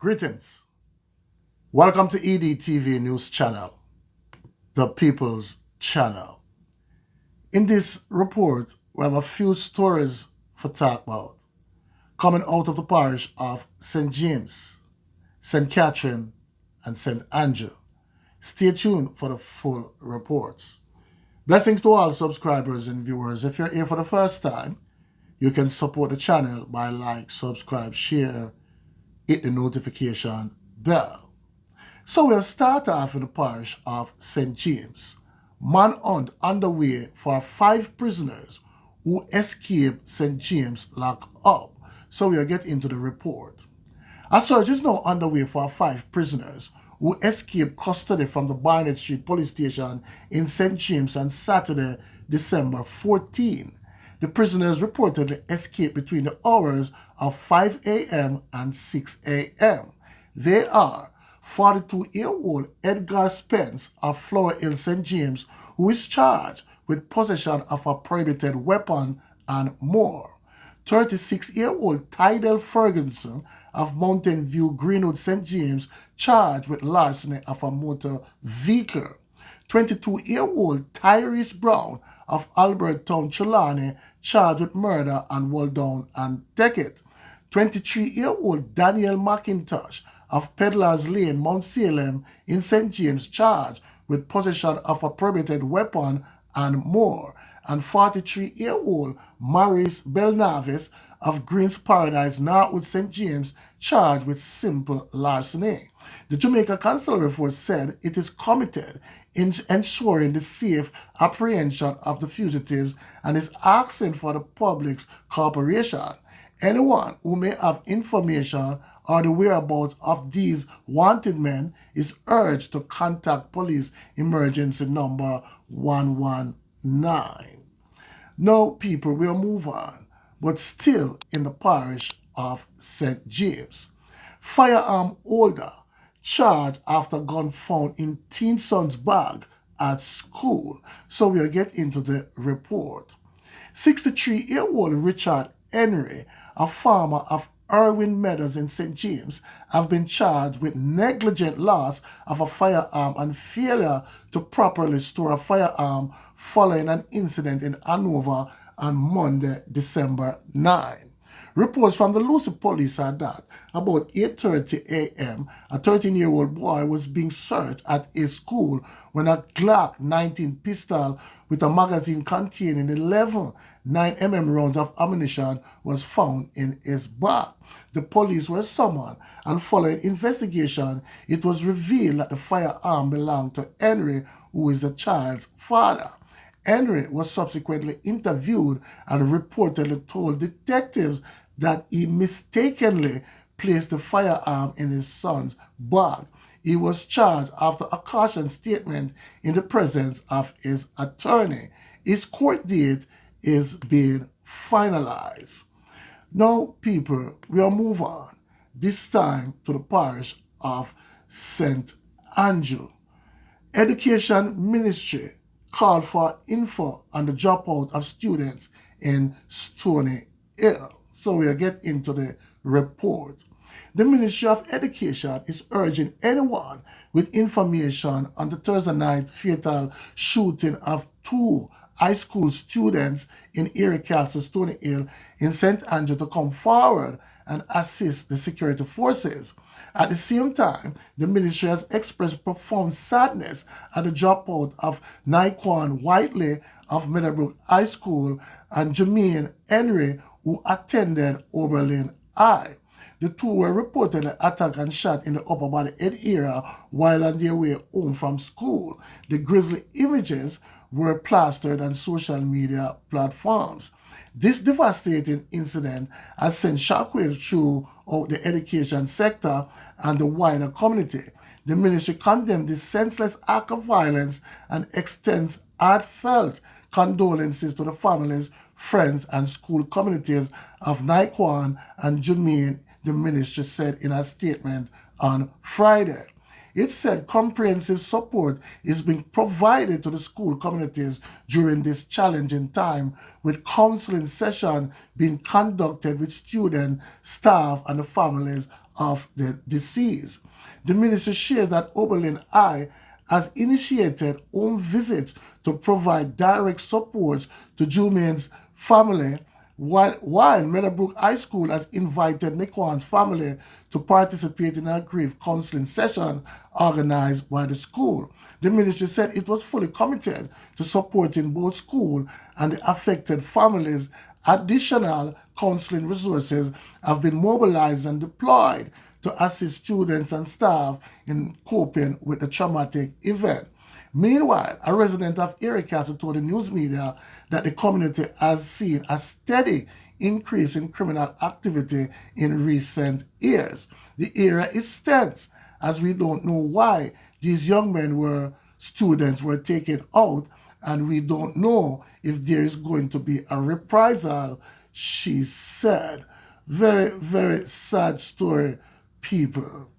Greetings. Welcome to EDTV News Channel, the People's Channel. In this report, we have a few stories for talk about, coming out of the parish of St. James, St. Catherine, and St. Andrew. Stay tuned for the full reports. Blessings to all subscribers and viewers. If you're here for the first time, you can support the channel by like, subscribe, share, hit the notification bell. So we'll start off in the parish of St. James. Manhunt underway for 5 prisoners who escaped St. James lock-up. So we'll get into the report. A search is now underway for 5 prisoners who escaped custody from the Barnett Street Police Station in St. James on Saturday, December 14. The prisoners reportedly escaped between the hours of 5 a.m. and 6 a.m. They are 42-year-old Edgar Spence of Flower Hill, St. James, who is charged with possession of a prohibited weapon and more. 36-year-old Tydell Ferguson of Mountain View, Greenwood, St. James, charged with larceny of a motor vehicle. 22-year-old Tyrese Brown of Albertown, Trelawney, charged with murder and roll down and ticket. 23-year-old Daniel McIntosh of Peddlers Lane, Mount Salem in St. James, charged with possession of a prohibited weapon and more. And 43-year-old Maurice Belnavis of Greens Paradise, Northwood, St. James, charged with simple larceny. The Jamaica Consular Force said it is committed in ensuring the safe apprehension of the fugitives and is asking for the public's cooperation. Anyone who may have information or the whereabouts of these wanted men is urged to contact police emergency number 119. Now, people, we'll move on, but still in the parish of St. James. Firearm holder charged after gun found in teen son's bag at school. So we'll get into the report. 63-year-old Richard Airy, a farmer of Irwin Meadows in St. James, have been charged with negligent loss of a firearm and failure to properly store a firearm following an incident in Hanover on Monday, December 9. Reports from the Lucy police are that about 8:30 a.m., a 13-year-old boy was being searched at a school when a Glock 19 pistol with a magazine containing 11 9mm rounds of ammunition was found in his bag. The police were summoned, and following investigation, it was revealed that the firearm belonged to Henry, who is the child's father. Henry was subsequently interviewed and reportedly told detectives that he mistakenly placed the firearm in his son's bag. He was charged after a caution statement in the presence of his attorney. His court date is being finalized. Now, people, we'll move on, this time to the parish of St. Andrew. Education Ministry called for info on the dropout of students in Stony Hill. So we'll get into the report. The Ministry of Education is urging anyone with information on the Thursday night fatal shooting of 2 high school students in Airy Castle, Stony Hill in St. Andrew to come forward and assist the security forces. At the same time, the ministry has expressed profound sadness at the dropout of Naquan Whiteley of Meadowbrook High School and Jermaine Henry, who attended Oberlin High. The 2 were reportedly attacked and shot in the upper body head area while on their way home from school. The grisly images were plastered on social media platforms. This devastating incident has sent shockwaves throughout the education sector and the wider community. The ministry condemned this senseless act of violence and extends heartfelt condolences to the families, friends, and school communities of Naquan and Jermaine, the ministry said in a statement on Friday. It said comprehensive support is being provided to the school communities during this challenging time, with counseling sessions being conducted with students, staff, and the families of the deceased. The ministry shared that Oberlin I has initiated home visits to provide direct support to Jumain's family, while Meadowbrook High School has invited Nikwan's family to participate in a grief counseling session organized by the school. The ministry said it was fully committed to supporting both school and the affected families. Additional counseling resources have been mobilized and deployed to assist students and staff in coping with the traumatic event. Meanwhile, a resident of Airy told the news media that the community has seen a steady increase in criminal activity in recent years. The area is tense as we don't know why these young men students were taken out, and we don't know if there is going to be a reprisal, she said. Very, very sad story, people.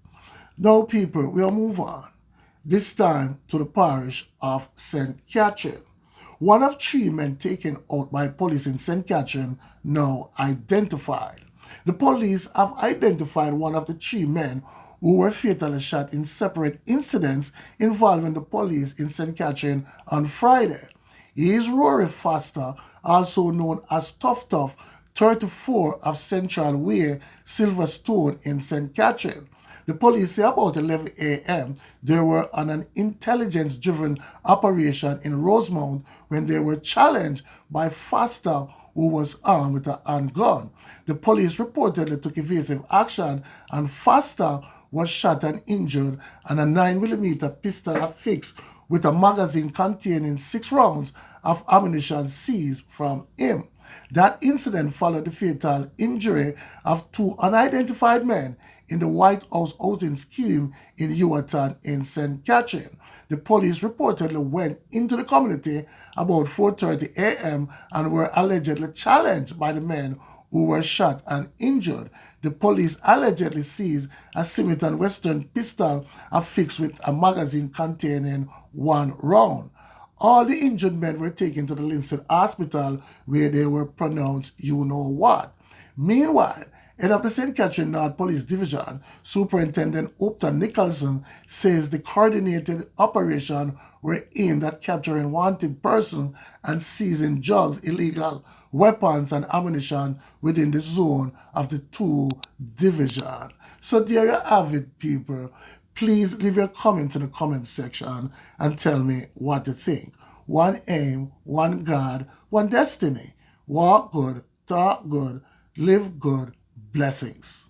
Now, people, we'll move on. This time to the parish of St. Catherine. One of 3 men taken out by police in St. Catherine now identified. The police have identified one of the 3 men who were fatally shot in separate incidents involving the police in St. Catherine on Friday. He is Rory Foster, also known as Tuff Tuff, 34 of Central Way, Silverstone in St. Catherine. The police say about 11 a.m. they were on an intelligence-driven operation in Rosemount when they were challenged by Foster, who was armed with a handgun. The police reportedly took evasive action, and Foster was shot and injured, and a 9mm pistol affixed with a magazine containing 6 rounds of ammunition seized from him. That incident followed the fatal injury of 2 unidentified men in the White House housing scheme in Ewaton in St. Catherine. The police reportedly went into the community about 4:30 a.m. and were allegedly challenged by the men who were shot and injured. The police allegedly seized a Smith & Wesson pistol affixed with a magazine containing 1 round. All the injured men were taken to the Linstead Hospital, where they were pronounced you-know-what. Meanwhile, head of the St. Catherine North Police Division, Superintendent Upton Nicholson, says the coordinated operation were aimed at capturing wanted persons and seizing drugs, illegal weapons, and ammunition within the zone of the 2 divisions. So there you have it, people. Please leave your comments in the comment section and tell me what you think. One aim, one God, one destiny. Walk good, talk good, live good. Blessings.